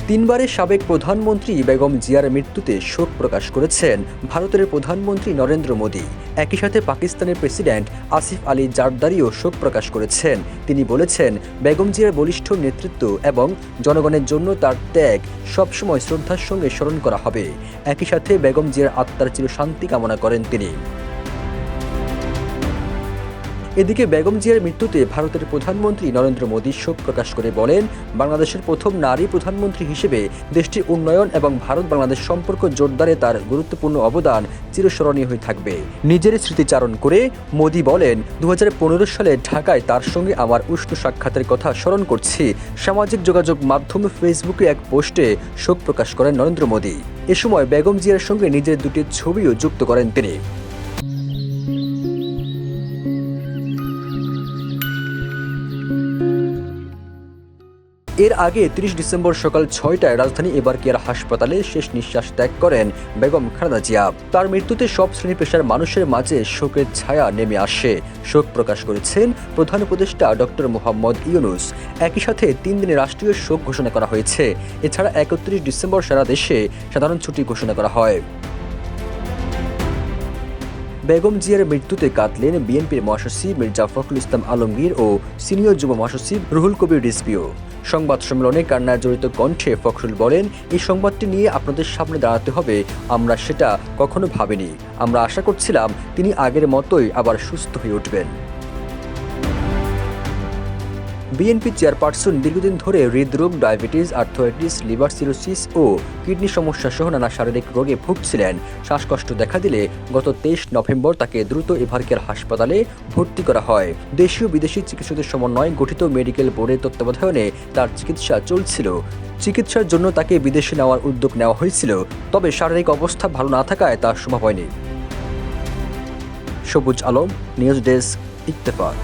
তিনবারের সাবেক প্রধানমন্ত্রী বেগম জিয়ার মৃত্যুতে শোক প্রকাশ করেছেন ভারতের প্রধানমন্ত্রী নরেন্দ্র মোদী। একই সাথে পাকিস্তানের প্রেসিডেন্ট আসিফ আলী জারদারিও শোক প্রকাশ করেছেন। তিনি বলেছেন, বেগম জিয়ার বলিষ্ঠ নেতৃত্ব এবং জনগণের জন্য তার ত্যাগ সবসময় শ্রদ্ধার সঙ্গে স্মরণ করা হবে। একই সাথে বেগম জিয়ার আত্মার চিরশান্তি কামনা করেন তিনি। এদিকে বেগম জিয়ার মৃত্যুতে ভারতের প্রধানমন্ত্রী নরেন্দ্র মোদী শোক প্রকাশ করে বলেন, বাংলাদেশের প্রথম নারী প্রধানমন্ত্রী হিসেবে দেশটির উন্নয়ন এবং ভারত বাংলাদেশ সম্পর্ক জোরদারে তার গুরুত্বপূর্ণ অবদান চিরস্মরণীয় হয়ে থাকবে। নিজের স্মৃতিচারণ করে মোদী বলেন, 2015 সালে ঢাকায় তার সঙ্গে আমার উষ্ণ সাক্ষাতের কথা স্মরণ করছি। সামাজিক যোগাযোগ মাধ্যম ফেসবুকে এক পোস্টে শোক প্রকাশ করেন নরেন্দ্র মোদী। এ সময় বেগম জিয়ার সঙ্গে নিজের দুটি ছবিও যুক্ত করেন তিনি। এর আগে 30 ডিসেম্বর সকাল 6টায় রাজধানী এবারকিয়ার হাসপাতালে শেষ নিঃশ্বাস ত্যাগ করেন বেগম খালেদা জিয়া। তার মৃত্যুতে সব শ্রেণী পেশার মানুষের মাঝে শোকের ছায়া নেমে আসে। শোক প্রকাশ করেছেন প্রধান উপদেষ্টা ডক্টর মোহাম্মদ ইউনূস। একই সাথে 3 দিনের রাষ্ট্রীয় শোক ঘোষণা করা হয়েছে। এছাড়া 31 ডিসেম্বর সারা দেশে সাধারণ ছুটি ঘোষণা করা হয়। বেগম জিয়ার মৃত্যুতে কাঁদলেন বিএনপির মহাসচিব মির্জা ফখরুল ইসলাম আলমগীর ও সিনিয়র যুব মহাসচিব রুহুল কবির রিজভীও। সংবাদ সম্মেলনে কান্নায় জড়িত কণ্ঠে ফখরুল বলেন, এই সংবাদটি নিয়ে আপনাদের সামনে দাঁড়াতে হবে। আমরা সেটা কখনো ভাবিনি। আমরা আশা করছিলাম তিনি আগের মতোই আবার সুস্থ হয়ে উঠবেন। বিএনপি চেয়ারপারসন দীর্ঘদিন ধরে হৃদরোগ, ডায়াবেটিস, আর্থ্রাইটিস, লিভার সিরোসিস ও কিডনি সমস্যা সহ নানা শারীরিক রোগে ভুগছিলেন। শ্বাসকষ্ট দেখা দিলে গত 23 নভেম্বর তাকে দ্রুত এবারকিয়ার হাসপাতালে ভর্তি করা হয়। দেশীয় বিদেশি চিকিৎসকদের সমন্বয়ে গঠিত মেডিকেল বোর্ডের তত্ত্বাবধানে তার চিকিৎসা চলছিল। চিকিৎসার জন্য তাকে বিদেশে নেওয়ার উদ্যোগ নেওয়া হয়েছিল, তবে শারীরিক অবস্থা ভালো না থাকায় তা সম্ভব হয়নি। সবুজ আলম, নিউজ ডেস্ক, ইত্তেফাক।